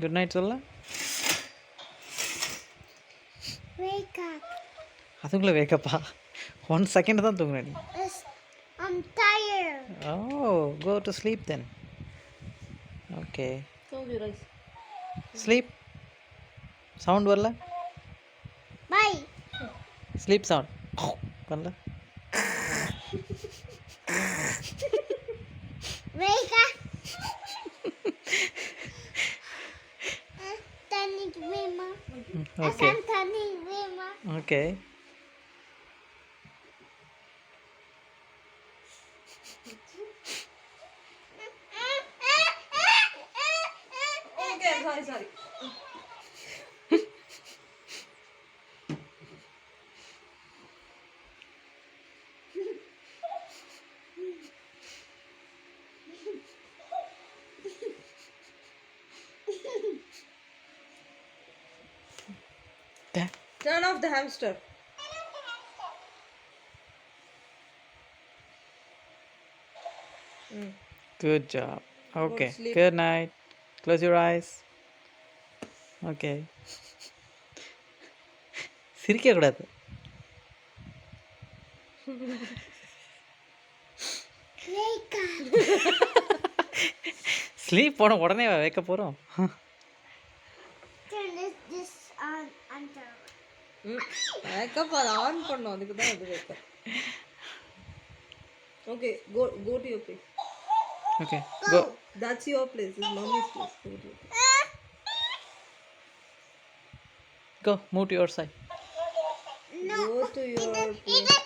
Good night சொல்ல. Wake up. அதுக்குள்ளே வேக்கப்பா 1 second தான் தூங்குற நீ. I'm tired. Oh, go to sleep then. Okay. Close your eyes. Sleep. Sound வரல. Bye. Sleep sound. வரல. Wake up. Turning Vima. Okay. I'm turning Vima. Okay. Okay, sorry. There. Turn off the hamster. Good job. Okay. sleep. Good night. Close your eyes. Okay. சிரிக்க கூடாது. Wake up. Sleep போன உடனே வைக்க போகிறோம். Turn this on and turn. Wake-up அதை on பண்ணோம் அதுக்கு தான் அது wake-up. Okay, go to your place. Okay. Go. That's your place. It's mommy's place. Go to your place. Go. Move to your side. No. Go to your place. Ida,